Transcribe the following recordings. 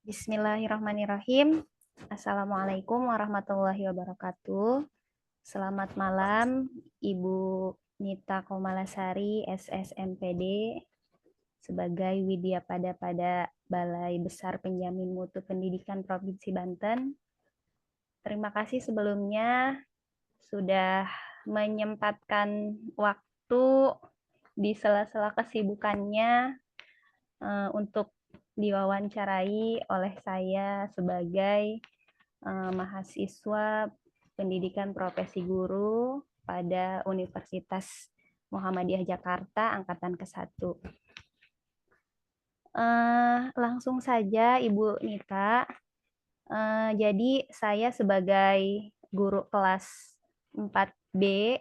Bismillahirrahmanirrahim. Assalamualaikum warahmatullahi wabarakatuh. Selamat malam, Ibu Nita Komalasari, SSMPD, sebagai Widya pada Balai Besar Penjamin Mutu Pendidikan Provinsi Banten. Terima kasih sebelumnya sudah menyempatkan waktu di sela-sela kesibukannya untuk diwawancarai oleh saya sebagai mahasiswa pendidikan profesi guru pada Universitas Muhammadiyah Jakarta angkatan ke-1. Langsung saja Ibu Nita. Jadi saya sebagai guru kelas 4B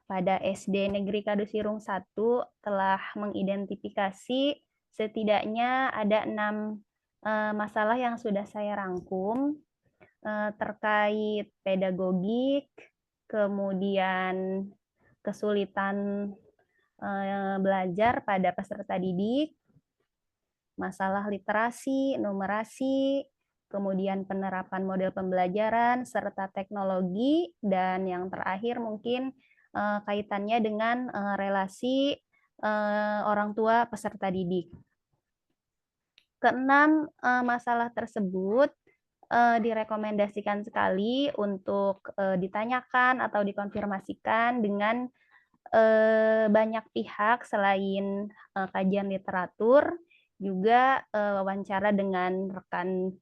pada SD Negeri Kadusirung 1 telah mengidentifikasi setidaknya ada 6 masalah yang sudah saya rangkum terkait pedagogik, kemudian kesulitan belajar pada peserta didik, masalah literasi, numerasi, kemudian penerapan model pembelajaran, serta teknologi, dan yang terakhir mungkin kaitannya dengan relasi orang tua peserta didik. Keenam masalah tersebut direkomendasikan sekali untuk ditanyakan atau dikonfirmasikan dengan banyak pihak selain kajian literatur, juga wawancara dengan rekan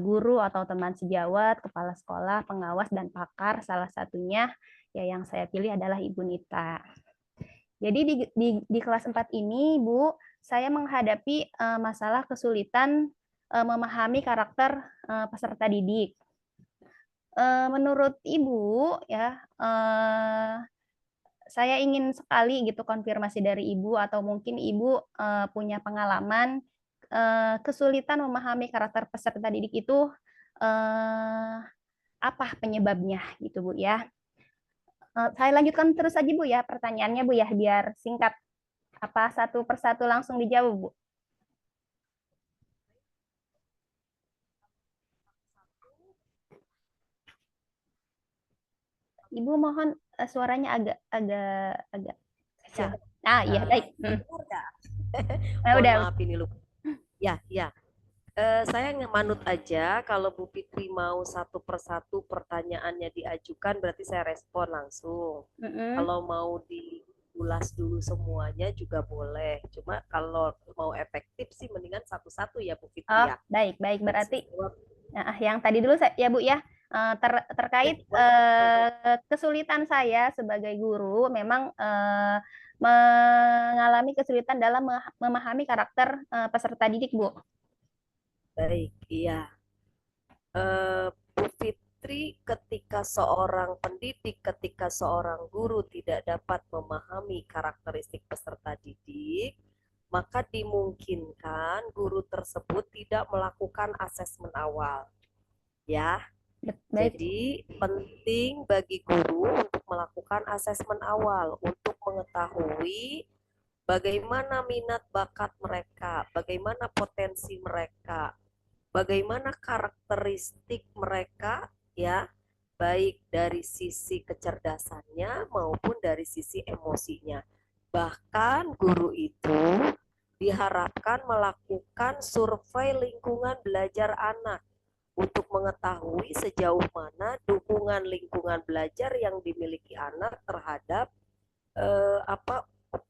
guru atau teman sejawat, kepala sekolah, pengawas, dan pakar. Salah satunya ya yang saya pilih adalah Ibu Nita. Jadi di kelas 4 ini, Bu, saya menghadapi masalah kesulitan memahami karakter peserta didik. Menurut Ibu, ya, saya ingin sekali gitu konfirmasi dari Ibu, atau mungkin Ibu punya pengalaman kesulitan memahami karakter peserta didik itu apa penyebabnya gitu, Bu, ya. Saya lanjutkan terus aja, Bu, ya, pertanyaannya, Bu, ya, biar singkat. Apa satu persatu langsung dijawab, Bu? Ibu mohon suaranya agak kecil. Ya, Iya, baik. mohon Udah. maaf ini lupa. Ya, ya. Saya manut aja kalau Bu Fitri mau satu persatu pertanyaannya diajukan, berarti saya respon langsung. Kalau mau diulas dulu semuanya juga boleh. Cuma kalau mau efektif sih mendingan satu-satu ya Bu Fitri ya. Baik. Berarti yang tadi dulu ya, Bu, ya. Terkait kesulitan saya sebagai guru, memang mengalami kesulitan dalam memahami karakter peserta didik, Bu. Baik, iya. Bu Fitri, ketika seorang pendidik, ketika seorang guru tidak dapat memahami karakteristik peserta didik, maka dimungkinkan guru tersebut tidak melakukan asesmen awal. Ya, Baik. jadi penting bagi guru untuk melakukan asesmen awal untuk mengetahui bagaimana minat bakat mereka, bagaimana potensi mereka, bagaimana karakteristik mereka, ya, baik dari sisi kecerdasannya maupun dari sisi emosinya. Bahkan guru itu diharapkan melakukan survei lingkungan belajar anak untuk mengetahui sejauh mana dukungan lingkungan belajar yang dimiliki anak terhadap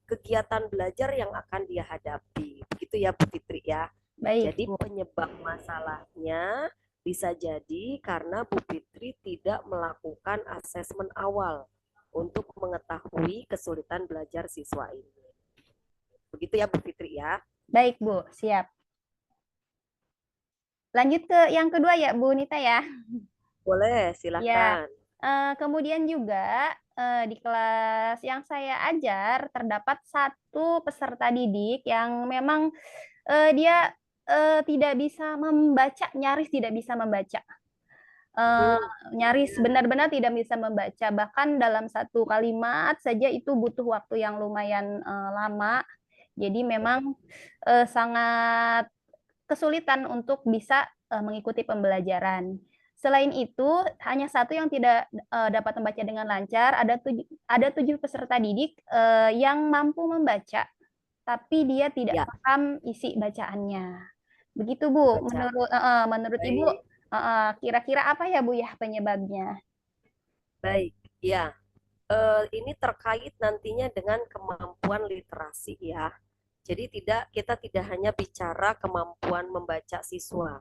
kegiatan belajar yang akan dia hadapi. Begitu ya Bu Fitri ya. Baik, Jadi Bu. penyebab masalahnya bisa jadi karena Bu Fitri tidak melakukan asesmen awal untuk mengetahui kesulitan belajar siswa ini. Begitu ya Bu Fitri ya. Baik, Bu, siap. Lanjut ke yang kedua ya, Bu Nita, ya. Boleh, silakan. Ya, kemudian juga di kelas yang saya ajar terdapat satu peserta didik yang memang dia tidak bisa membaca, nyaris tidak bisa membaca. Nyaris benar-benar tidak bisa membaca, bahkan dalam satu kalimat saja itu butuh waktu yang lumayan lama. Jadi memang sangat kesulitan untuk bisa mengikuti pembelajaran. Selain itu, hanya satu yang tidak dapat membaca dengan lancar. Ada tujuh peserta didik yang mampu membaca, tapi dia tidak Ya, paham isi bacaannya. Begitu, Bu. baca. Menurut Ibu, Baik, kira-kira apa ya, Bu, ya penyebabnya? baik. Ya, ini terkait nantinya dengan kemampuan literasi ya. Jadi kita tidak hanya bicara kemampuan membaca siswa,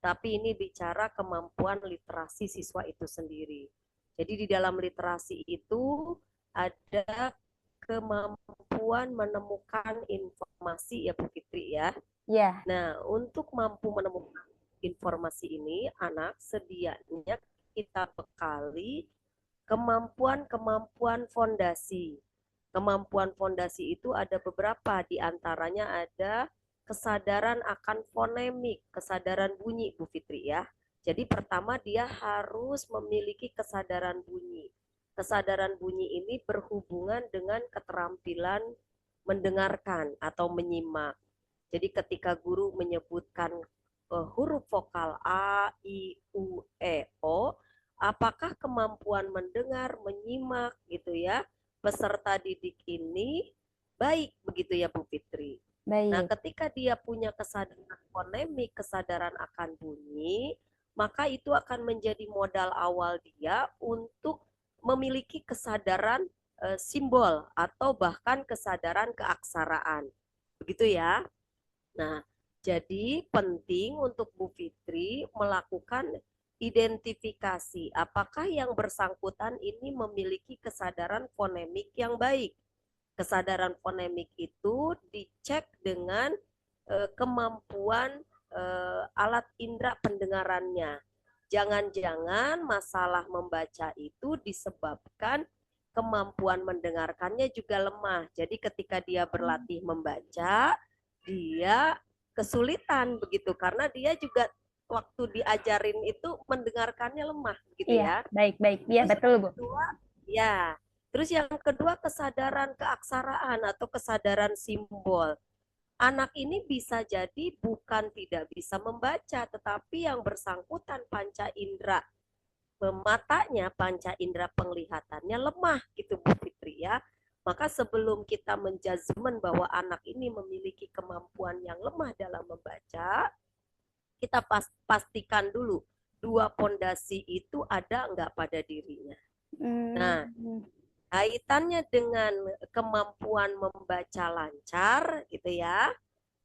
tapi ini bicara kemampuan literasi siswa itu sendiri. Jadi di dalam literasi itu ada kemampuan menemukan informasi ya Bu Fitri ya. Ya, Nah, untuk mampu menemukan informasi ini, anak sedianya kita bekali kemampuan-kemampuan fondasi. Kemampuan fondasi itu ada beberapa, di antaranya ada kesadaran akan fonemik, kesadaran bunyi, Bu Fitri ya. Jadi pertama dia harus memiliki kesadaran bunyi. Kesadaran bunyi ini berhubungan dengan keterampilan mendengarkan atau menyimak. Jadi ketika guru menyebutkan huruf vokal A, I, U, E, O, apakah kemampuan mendengar, menyimak gitu ya, peserta didik ini baik begitu ya Bu Fitri. Nah, baik. ketika dia punya kesadaran fonemik, kesadaran akan bunyi, maka itu akan menjadi modal awal dia untuk memiliki kesadaran simbol atau bahkan kesadaran keaksaraan. Begitu ya. Nah, jadi penting untuk Bu Fitri melakukan identifikasi apakah yang bersangkutan ini memiliki kesadaran fonemik yang baik. Kesadaran fonemik itu dicek dengan kemampuan alat indera pendengarannya. Jangan-jangan masalah membaca itu disebabkan kemampuan mendengarkannya juga lemah. Jadi ketika dia berlatih membaca, dia kesulitan begitu karena dia juga waktu diajarin itu mendengarkannya lemah gitu Iya, ya. baik-baik. Iya, Terus betul, yang Bu. kedua, ya. Terus yang kedua kesadaran keaksaraan atau kesadaran simbol. Anak ini bisa jadi bukan tidak bisa membaca, tetapi yang bersangkutan panca indera matanya, panca indera penglihatannya lemah gitu Bu Fitri ya. Maka sebelum kita menjudgment bahwa anak ini memiliki kemampuan yang lemah dalam membaca, kita pastikan dulu dua pondasi itu ada enggak pada dirinya. Nah, Hmm, kaitannya dengan kemampuan membaca lancar gitu ya.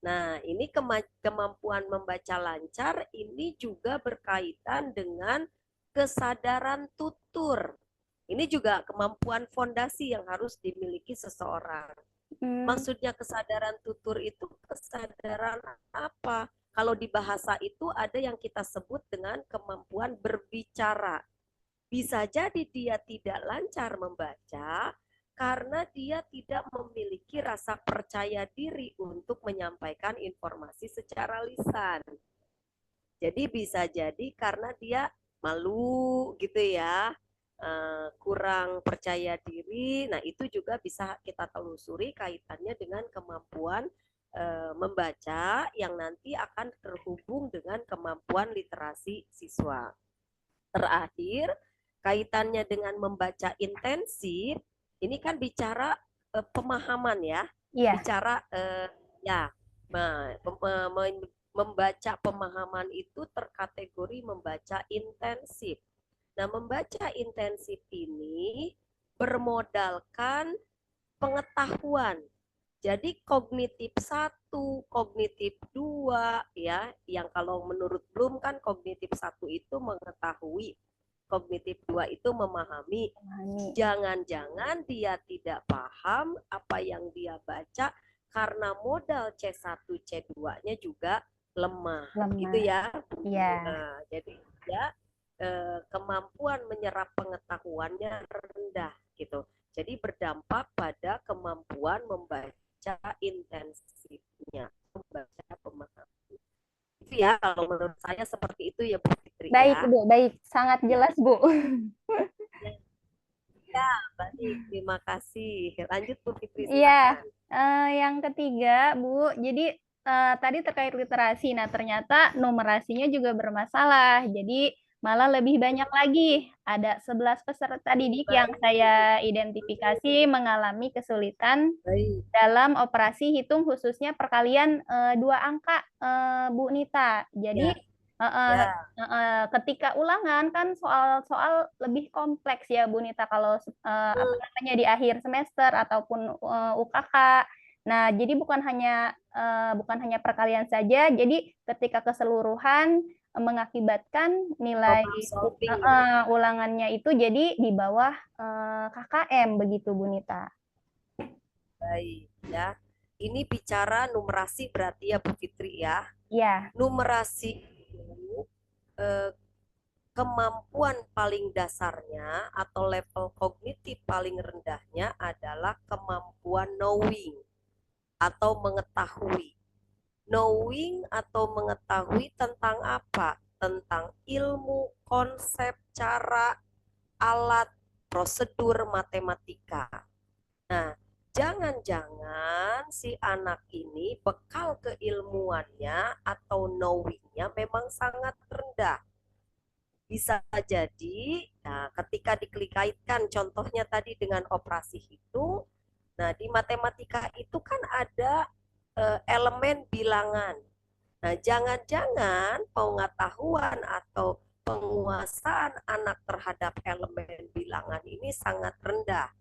Nah, ini kemampuan membaca lancar ini juga berkaitan dengan kesadaran tutur. Ini juga kemampuan fondasi yang harus dimiliki seseorang. hmm, Maksudnya kesadaran tutur itu kesadaran apa? Kalau di bahasa itu ada yang kita sebut dengan kemampuan berbicara. Bisa jadi dia tidak lancar membaca karena dia tidak memiliki rasa percaya diri untuk menyampaikan informasi secara lisan. Jadi bisa jadi karena dia malu gitu ya, kurang percaya diri. Nah, itu juga bisa kita telusuri kaitannya dengan kemampuan membaca yang nanti akan terhubung dengan kemampuan literasi siswa. Terakhir, kaitannya dengan membaca intensif, ini kan bicara pemahaman ya, iya. bicara ya membaca pemahaman itu terkategori membaca intensif. Nah, membaca intensif ini bermodalkan pengetahuan. Jadi kognitif satu, kognitif dua, ya, yang kalau menurut Bloom kan kognitif satu itu mengetahui, kognitif dua itu memahami. Memahami. Jangan-jangan dia tidak paham apa yang dia baca karena modal C1, C2-nya juga lemah, gitu Lemah. ya. Iya. Nah, jadi ya kemampuan menyerap pengetahuannya rendah, gitu. Jadi berdampak pada kemampuan membaca intensifnya, membaca pemahaman. Itu ya kalau menurut saya seperti itu ya Bu Fitri Baik, ya. Bu. Baik. Sangat Ya, jelas, Bu. ya, baik. Terima kasih. Lanjut Bu Fitri Iya. silakan. Yang ketiga, Bu. Jadi, tadi terkait literasi. Nah, ternyata numerasinya juga bermasalah. Jadi malah lebih banyak lagi. Ada 11 peserta didik yang Baik, saya identifikasi mengalami kesulitan baik, dalam operasi hitung khususnya perkalian dua angka, Bu Nita. Jadi ya, ya, ketika ulangan kan soal-soal lebih kompleks ya Bu Nita kalau apa hmm, namanya di akhir semester ataupun UKK. Nah, jadi bukan hanya perkalian saja, jadi ketika keseluruhan mengakibatkan nilai problem solving ya. ulangannya itu jadi di bawah KKM begitu Bu Nita. Baik, ya. Ini bicara numerasi berarti ya Bu Fitri ya. Ya, Numerasi itu eh, kemampuan paling dasarnya atau level kognitif paling rendahnya adalah kemampuan knowing atau mengetahui. Knowing atau mengetahui tentang apa? Tentang ilmu, konsep, cara, alat, prosedur matematika. Nah, jangan-jangan si anak ini bekal keilmuannya atau knowingnya memang sangat rendah. Bisa jadi, nah, ketika dikaitkan contohnya tadi dengan operasi hitung, nah di matematika itu kan ada elemen bilangan. Nah, jangan-jangan pengetahuan atau penguasaan anak terhadap elemen bilangan ini sangat rendah.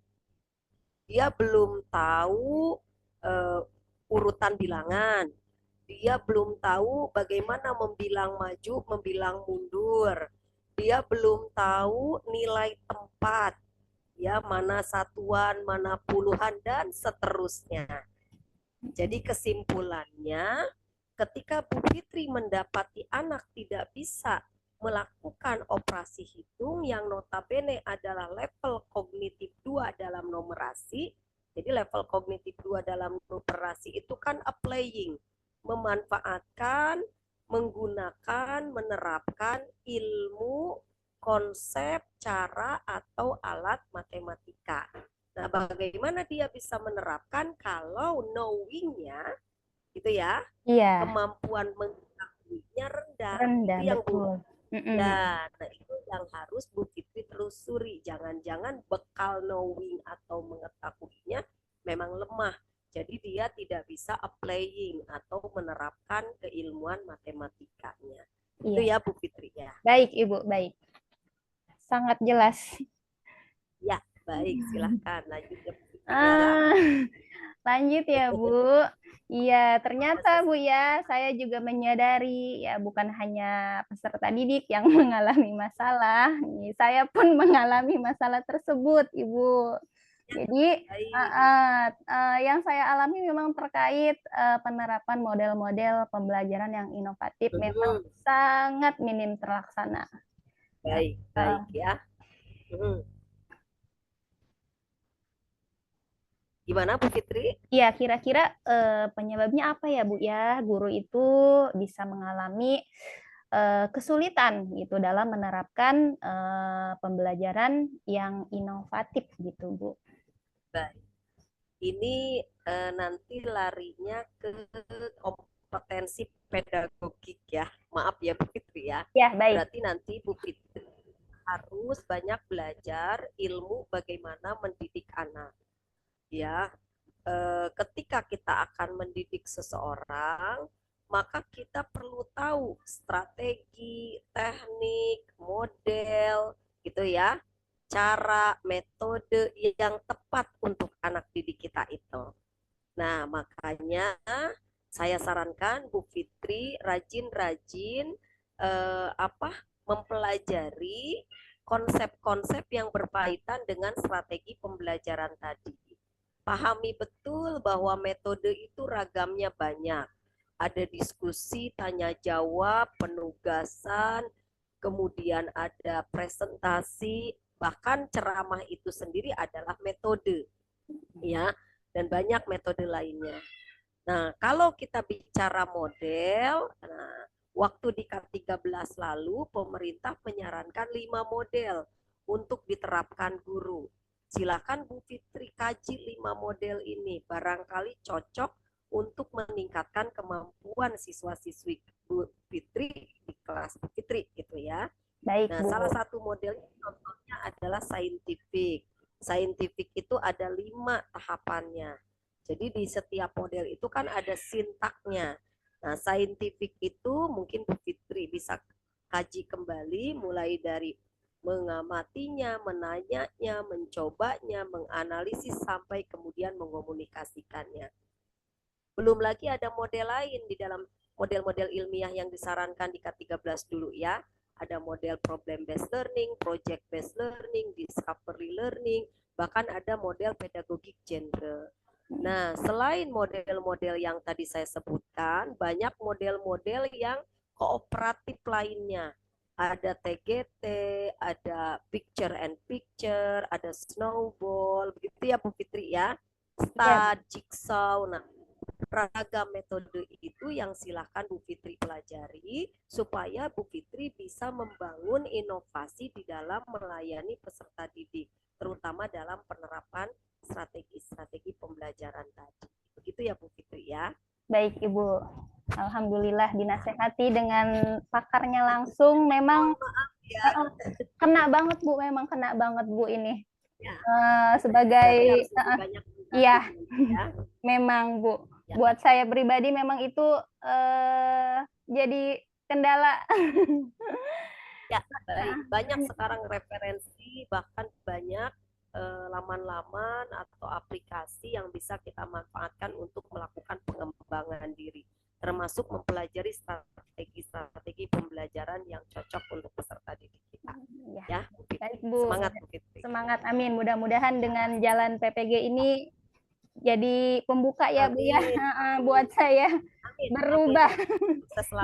Dia belum tahu uh, urutan bilangan. Dia belum tahu bagaimana membilang maju, membilang mundur. Dia belum tahu nilai tempat, ya mana satuan, mana puluhan dan seterusnya. Jadi kesimpulannya, ketika Bu Fitri mendapati anak tidak bisa melakukan operasi hitung yang notabene adalah level kognitif 2 dalam numerasi. Jadi level kognitif 2 dalam numerasi itu kan applying, memanfaatkan, menggunakan, menerapkan ilmu, konsep, cara, atau alat matematika. Nah, bagaimana dia bisa menerapkan kalau knowing-nya gitu ya, iya, kemampuan mengetahuinya rendah. Itu rendah yang Bu. betul. Mm-mm. Ya, nah itu yang harus Bu Fitri telusuri. Jangan-jangan bekal knowing atau mengetahuinya memang lemah. Jadi dia tidak bisa applying atau menerapkan keilmuan matematikanya. Itu Iya, ya Bu Fitri ya. baik Ibu, baik. Sangat jelas. Ya, baik. Silahkan lanjut ya Bu Fitri ya. Ah, lanjut ya, Bu. Iya, ternyata Masa Bu ya, saya juga menyadari ya bukan hanya peserta didik yang mengalami masalah, saya pun mengalami masalah tersebut, Ibu. Jadi, baik. yang saya alami memang terkait penerapan model-model pembelajaran yang inovatif memang Mhm. sangat minim terlaksana. Nah, Baik, baik ya. Mhm. Gimana Bu Fitri? ya, kira-kira penyebabnya apa ya, Bu ya? Guru itu bisa mengalami kesulitan gitu dalam menerapkan pembelajaran yang inovatif gitu, Bu. Baik. Ini nanti larinya ke kompetensi pedagogik ya. Maaf ya Bu Fitri ya. Ya, baik. Berarti nanti Bu Fitri harus banyak belajar ilmu bagaimana mendidik anak. Ya, ketika kita akan mendidik seseorang, maka kita perlu tahu strategi, teknik, model, gitu ya, cara, metode yang tepat untuk anak didik kita itu. Nah, makanya saya sarankan Bu Fitri rajin-rajin mempelajari konsep-konsep yang berkaitan dengan strategi pembelajaran tadi. Pahami betul bahwa metode itu ragamnya banyak. Ada diskusi, tanya jawab, penugasan, kemudian ada presentasi, bahkan ceramah itu sendiri adalah metode, ya, dan banyak metode lainnya. Nah, kalau kita bicara model, nah, waktu di K13 lalu pemerintah menyarankan 5 model untuk diterapkan guru. Silakan Bu Fitri kaji 5 model ini, barangkali cocok untuk meningkatkan kemampuan siswa-siswi Bu Fitri di kelas Bu Fitri gitu ya. Baik, Nah, Bu. salah satu model contohnya adalah scientific. Scientific itu ada 5 tahapannya. Jadi di setiap model itu kan ada sintaknya. Nah, scientific itu mungkin Bu Fitri bisa kaji kembali mulai dari mengamatinya, menanyanya, mencobanya, menganalisis sampai kemudian mengomunikasikannya. Belum lagi ada model lain di dalam model-model ilmiah yang disarankan di K13 dulu ya. Ada model problem based learning, project based learning, discovery learning, bahkan ada model pedagogik genre. Nah, selain model-model yang tadi saya sebutkan, banyak model-model yang kooperatif lainnya. Ada TGT, ada picture and picture, ada snowball, begitu ya Bu Fitri ya. Iya, Bu. Star, jigsaw. Nah, ragam metode itu yang silahkan Bu Fitri pelajari supaya Bu Fitri bisa membangun inovasi di dalam melayani peserta didik, terutama dalam penerapan strategi-strategi pembelajaran tadi. Begitu ya Bu Fitri ya. Baik, Ibu. Alhamdulillah dinasehati dengan pakarnya langsung. Memang Ya, kena banget, Bu. Memang kena banget, Bu, ini. ya. Berarti Sebagai harus lebih banyak iya, ya. memang, Bu. Ya. Buat saya pribadi memang itu jadi kendala. Ya, baik. Banyak sekarang referensi, bahkan banyak laman-laman atau aplikasi yang bisa kita manfaatkan untuk melakukan pengembangan diri, termasuk mempelajari strategi-strategi pembelajaran yang cocok untuk peserta didik kita. Ya, baik Bu. Semangat Bu Fitri. Semangat, amin. Mudah-mudahan dengan jalan PPG ini jadi pembuka ya Bu ya, buat saya Amin. berubah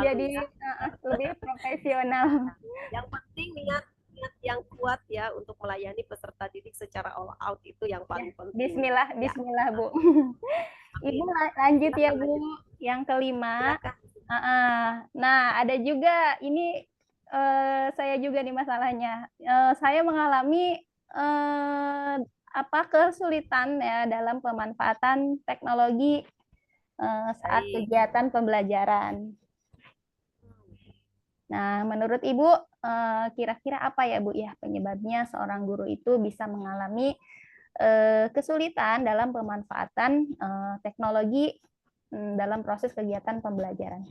jadi ya. Lebih profesional. Yang penting niat yang kuat ya untuk melayani peserta didik secara all out itu yang paling penting. Bismillah, Bismillah Bu. Ibu lanjut ya Bu, yang kelima. Nah, ada juga ini saya juga nih masalahnya. Saya mengalami kesulitan ya dalam pemanfaatan teknologi saat kegiatan pembelajaran. Nah, menurut Ibu, kira-kira apa ya Bu ya penyebabnya seorang guru itu bisa mengalami kesulitan dalam pemanfaatan teknologi dalam proses kegiatan pembelajaran?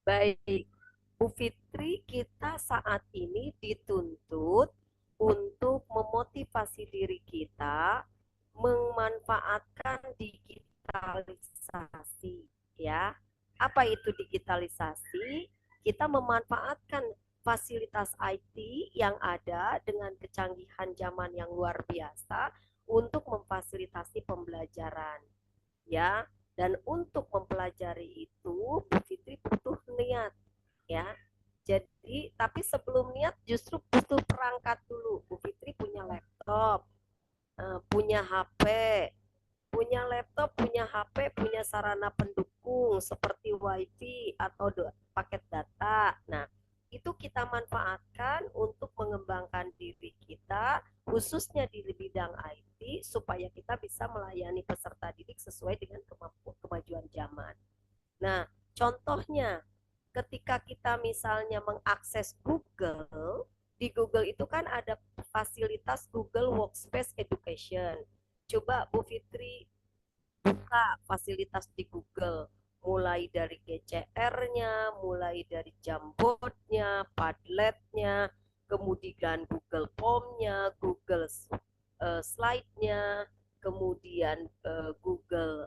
Baik, Bu Fitri, kita saat ini dituntut untuk memotivasi diri kita memanfaatkan digitalisasi ya. Apa itu digitalisasi? Kita memanfaatkan fasilitas IT yang ada dengan kecanggihan zaman yang luar biasa untuk memfasilitasi pembelajaran ya. Dan untuk mempelajari itu Bu Fitri butuh niat ya. Jadi tapi sebelum niat justru butuh perangkat dulu. Bu Fitri punya laptop, punya HP, punya laptop, punya HP, punya sarana pendukung seperti WiFi atau paket data. Nah, itu kita manfaatkan untuk mengembangkan diri kita, khususnya di bidang IT, supaya kita bisa melayani peserta didik sesuai dengan kemajuan zaman. Nah, contohnya, ketika kita misalnya mengakses Google, di Google itu kan ada fasilitas Google Workspace Education. Coba Bu Fitri buka fasilitas di Google, mulai dari GCR-nya, mulai dari Jamboard-nya, Padlet-nya, kemudian Google Form-nya, Google Slide-nya, kemudian Google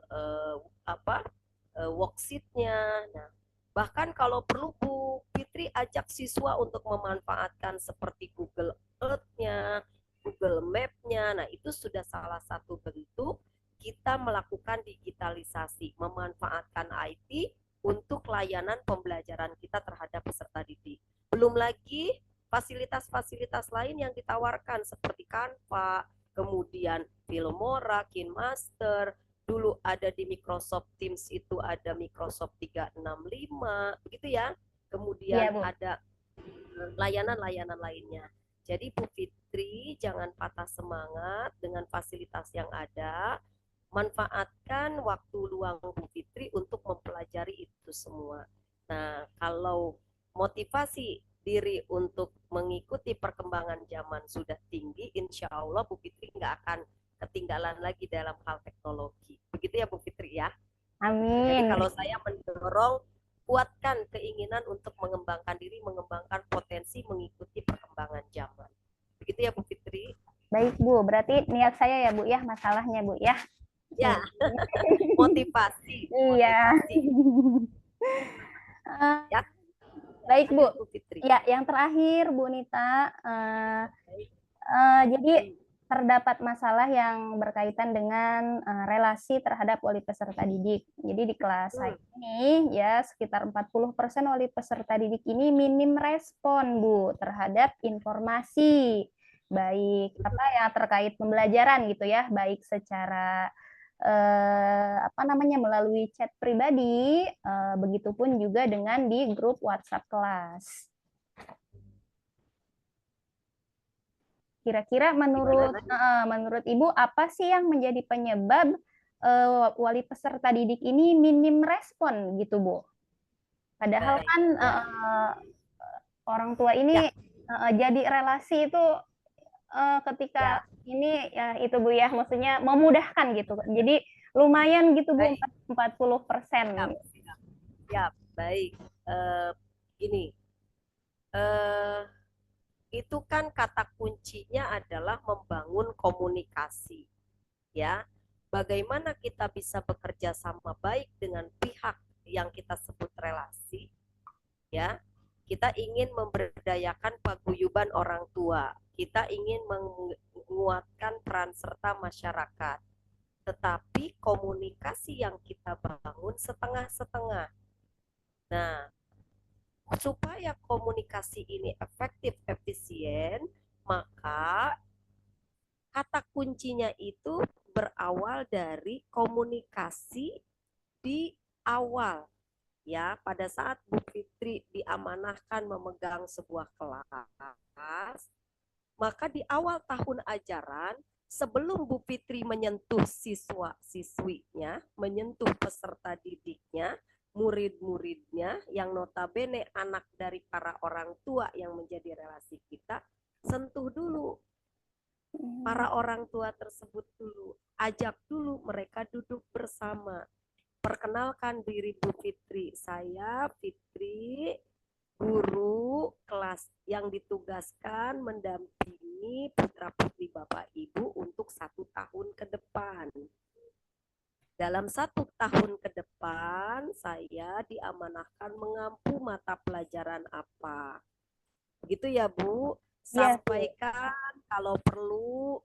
worksheet-nya. Nah, bahkan kalau perlu Bu Fitri ajak siswa untuk memanfaatkan seperti Google Earth-nya, Google Map-nya. Nah, itu sudah salah satu bentuk kita melakukan digitalisasi, memanfaatkan IT untuk layanan pembelajaran kita terhadap peserta didik. Belum lagi fasilitas-fasilitas lain yang ditawarkan seperti Canva, kemudian Filmora, KineMaster, dulu ada di Microsoft Teams itu ada Microsoft 365, begitu ya. Kemudian ada layanan-layanan lainnya. Jadi Bu Fitri jangan patah semangat dengan fasilitas yang ada. manfaatkan waktu luang Bu Fitri untuk mempelajari itu semua. Nah, kalau motivasi diri untuk mengikuti perkembangan zaman sudah tinggi, insya Allah Bu Fitri nggak akan ketinggalan lagi dalam hal teknologi. Begitu ya Bu Fitri ya. Jadi Amin. kalau saya mendorong kuatkan keinginan untuk mengembangkan diri, mengembangkan potensi, mengikuti perkembangan zaman. Begitu ya Bu Fitri. Baik Bu, berarti niat saya ya Bu ya, masalahnya Bu ya. Ya, motivasi, Iya. motivasi. Ya, Baik Bu. lanjut Bu Fitri. Ya, yang terakhir Bu Nita, jadi terdapat masalah yang berkaitan dengan relasi terhadap wali peserta didik. Jadi di kelas saya ini ya sekitar 40% wali peserta didik ini minim respon Bu terhadap informasi baik apa yang terkait pembelajaran gitu ya, baik secara apa namanya melalui chat pribadi, begitupun juga dengan di grup WhatsApp kelas. Kira-kira menurut Ibu apa sih yang menjadi penyebab wali peserta didik ini minim respon gitu Bu? Padahal kan orang tua ini jadi relasi itu ketika ini ya itu Bu ya, maksudnya memudahkan gitu. Jadi lumayan gitu Bu, 40%. Ya, baik. Gini, itu kan kata kuncinya adalah membangun komunikasi, ya. Bagaimana kita bisa bekerja sama baik dengan pihak yang kita sebut relasi, ya. Kita ingin memberdayakan paguyuban orang tua, kita ingin menguatkan peran serta masyarakat, tetapi komunikasi yang kita bangun setengah-setengah. Nah, supaya komunikasi ini efektif, efisien, maka kata kuncinya itu berawal dari komunikasi di awal. Ya, pada saat Bu Fitri diamanahkan memegang sebuah kelas, maka di awal tahun ajaran, sebelum Bu Fitri menyentuh siswa-siswinya, menyentuh peserta didiknya, murid-muridnya, yang notabene anak dari para orang tua yang menjadi relasi kita, sentuh dulu para orang tua tersebut dulu, ajak dulu mereka duduk bersama. Perkenalkan diri Bu Fitri, saya Fitri, guru kelas yang ditugaskan mendampingi putra-putri Bapak Ibu untuk 1 tahun ke depan. Dalam 1 tahun ke depan, saya diamanahkan mengampu mata pelajaran apa. Begitu ya Bu, sampaikan kalau perlu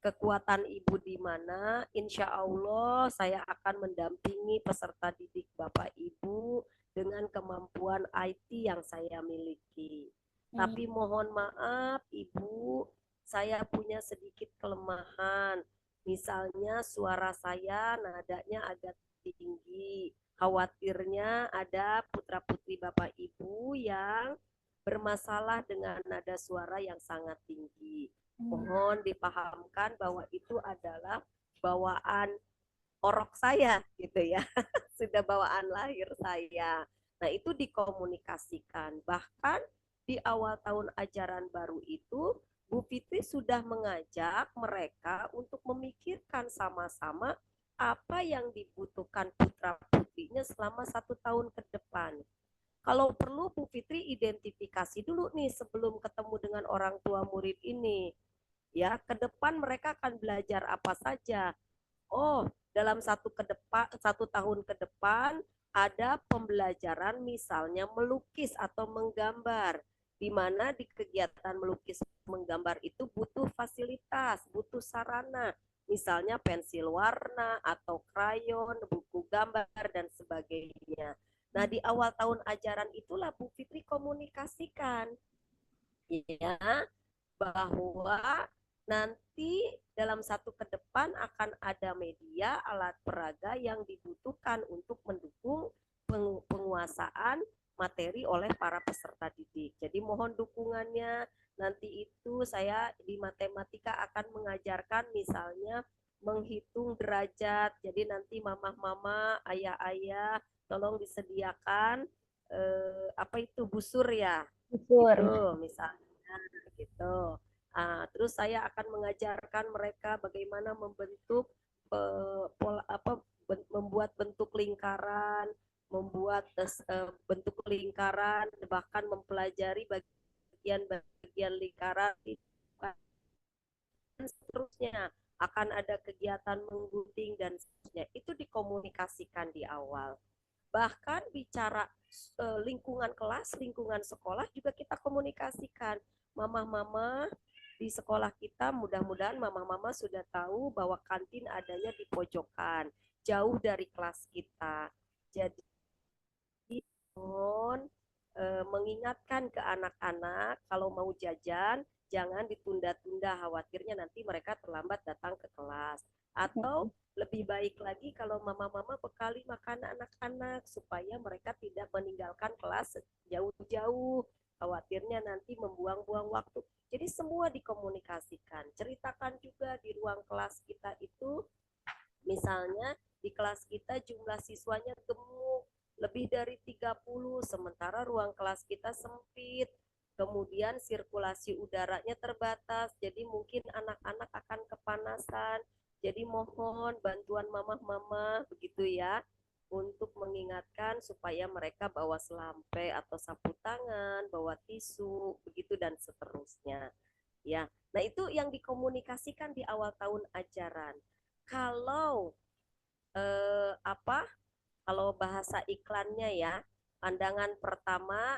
kekuatan Ibu di mana, insya Allah saya akan mendampingi peserta didik Bapak Ibu dengan kemampuan IT yang saya miliki. Tapi mohon maaf Ibu, saya punya sedikit kelemahan. Misalnya suara saya nadanya agak tinggi. Khawatirnya ada putra-putri Bapak Ibu yang bermasalah dengan nada suara yang sangat tinggi. Mohon dipahamkan bahwa itu adalah bawaan orok saya gitu ya. Sudah bawaan lahir saya. Nah, itu dikomunikasikan. Bahkan di awal tahun ajaran baru itu Bu Fitri sudah mengajak mereka untuk memikirkan sama-sama apa yang dibutuhkan putra-putrinya selama 1 tahun ke depan. Kalau perlu Bu Fitri identifikasi dulu nih sebelum ketemu dengan orang tua murid ini. Ya, ke depan mereka akan belajar apa saja. Oh, dalam 1 tahun ke depan ada pembelajaran misalnya melukis atau menggambar, di mana di kegiatan melukis menggambar itu butuh fasilitas, butuh sarana, misalnya pensil warna atau krayon, buku gambar dan sebagainya. Nah, di awal tahun ajaran itulah Bu Fitri komunikasikan ya bahwa nanti dalam 1 ke depan akan ada media alat peraga yang dibutuhkan untuk mendukung penguasaan materi oleh para peserta didik. Jadi mohon dukungannya. Nanti itu saya di matematika akan mengajarkan misalnya menghitung derajat. Jadi nanti mama-mama, ayah-ayah, tolong disediakan apa itu busur ya, Busur. gitu misalnya, gitu. Terus saya akan mengajarkan mereka bagaimana membentuk pola apa membuat bentuk lingkaran, membuat bentuk lingkaran, bahkan mempelajari bagian-bagian lingkaran dan seterusnya. Akan ada kegiatan menggunting dan seterusnya. Itu dikomunikasikan di awal. Bahkan bicara lingkungan kelas, lingkungan sekolah juga kita komunikasikan. Mama-mama di sekolah kita, mudah-mudahan mama-mama sudah tahu bahwa kantin adanya di pojokan, jauh dari kelas kita. Jadi mohon mengingatkan ke anak-anak kalau mau jajan jangan ditunda-tunda, khawatirnya nanti mereka terlambat datang ke kelas. Atau lebih baik lagi kalau mama-mama bekali makanan anak-anak supaya mereka tidak meninggalkan kelas jauh-jauh, khawatirnya nanti membuang-buang waktu. Jadi semua dikomunikasikan. Ceritakan juga di ruang kelas kita itu, misalnya di kelas kita jumlah siswanya gemuk, lebih dari 30, sementara ruang kelas kita sempit. Kemudian sirkulasi udaranya terbatas, jadi mungkin anak-anak akan kepanasan. Jadi mohon bantuan mama-mama begitu ya, untuk mengingatkan supaya mereka bawa selampe atau sapu tangan, bawa tisu, begitu dan seterusnya. Ya, nah itu yang dikomunikasikan di awal tahun ajaran. Kalau apa? Kalau bahasa iklannya ya, pandangan pertama,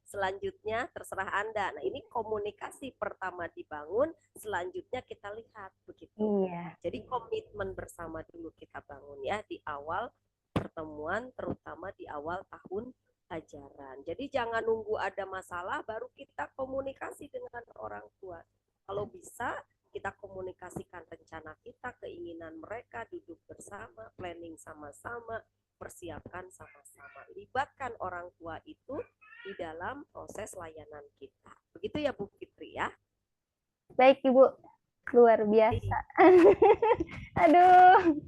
selanjutnya terserah Anda. Nah, ini komunikasi pertama dibangun, selanjutnya kita lihat begitu. Iya. Jadi komitmen bersama dulu kita bangun ya di awal pertemuan, terutama di awal tahun ajaran. Jadi jangan nunggu ada masalah baru kita komunikasi dengan orang tua. Kalau bisa kita komunikasikan rencana kita, keinginan mereka, duduk bersama, planning sama-sama, persiapkan sama-sama. Libatkan orang tua itu di dalam proses layanan kita. Begitu ya Bu Fitri ya. Baik Ibu, luar biasa. Aduh.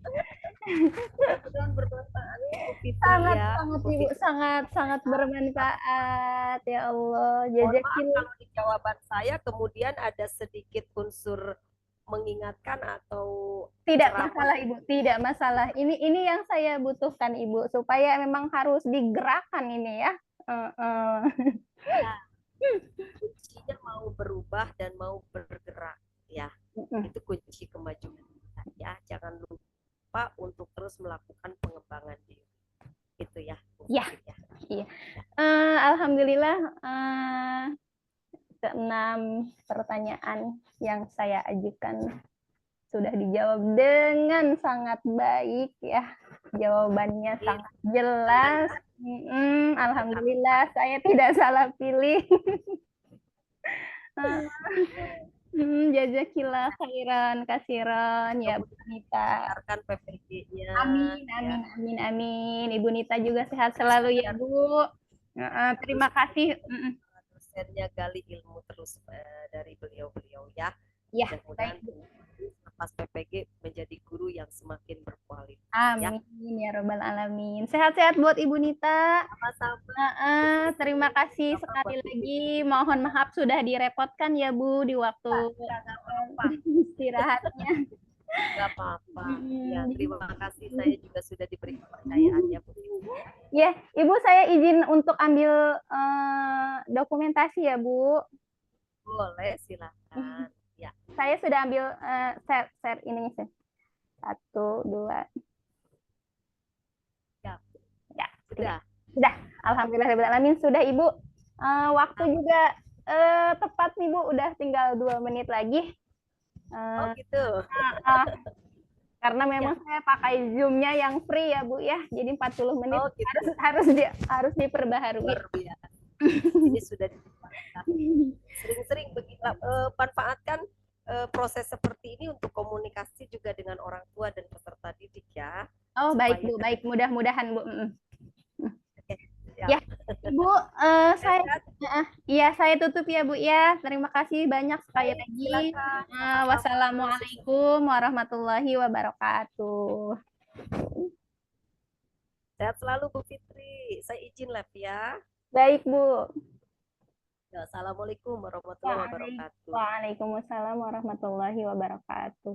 Mudah-mudahan bermanfaat Bu Fitri Sangat ya. sangat Ibu, sangat bermanfaat ya Allah. Mohon maaf Jazakillah. kalau di jawaban saya kemudian ada sedikit unsur mengingatkan atau Tidak ceramah. masalah Ibu, tidak masalah. Ini yang saya butuhkan Ibu supaya memang harus digerakkan ini ya. Ya, kuncinya mau berubah dan mau bergerak ya. Itu kunci kemajuan kita ya. Jangan lupa untuk terus melakukan pengembangan diri. Itu ya. Ya, iya. Alhamdulillah keenam pertanyaan yang saya ajukan sudah dijawab dengan sangat baik ya. Jawabannya sangat jelas. Alhamdulillah saya tidak salah pilih. Jazakillah khairan kasiran ya Bu Nita. PPG-nya. Amin, amin, ya. Amin, amin. Ibu Nita juga sehat selalu ya Bu. Terima kasih. Dosennya gali ilmu terus dari beliau-beliau ya. Ya, mudah-mudahan pas PPG menjadi guru yang semakin berkualitas. Amin ya Robbal Alamin. Sehat-sehat buat Ibu Nita. Sama-sama. Terima kasih sekali lagi. Mohon maaf sudah direpotkan ya Bu di waktu istirahatnya. Gak apa-apa. Ya, terima kasih. Saya juga sudah diberi kepercayaan ya Bu. Ya, Ibu saya izin untuk ambil dokumentasi ya Bu. Boleh, silakan. Ya. Saya sudah ambil share ininya sih. 1, 2. Ya, sudah. Alhamdulillahirobbilalamin sudah Ibu. Waktu juga tepat nih Bu, udah tinggal 2 menit lagi. Oh gitu. Karena memang saya pakai Zoom-nya yang free ya Bu ya, jadi 40 menit. Oh, gitu. harus diperbaharui. Ini sudah sering-sering manfaatkan proses seperti ini untuk komunikasi juga dengan orang tua dan peserta didik ya. Oh baik Bu, baik, mudah-mudahan Bu. Ya, Ibu, saya Sehat. iya saya tutup ya Bu ya. Terima kasih banyak sekali Baik, lagi. silakan. Sama-sama. Sukses. Wassalamualaikum warahmatullahi wabarakatuh. Sehat selalu Bu Fitri. Saya izin live ya. Baik Bu. Ya, Assalamualaikum warahmatullahi wabarakatuh. Waalaikumsalam warahmatullahi wabarakatuh.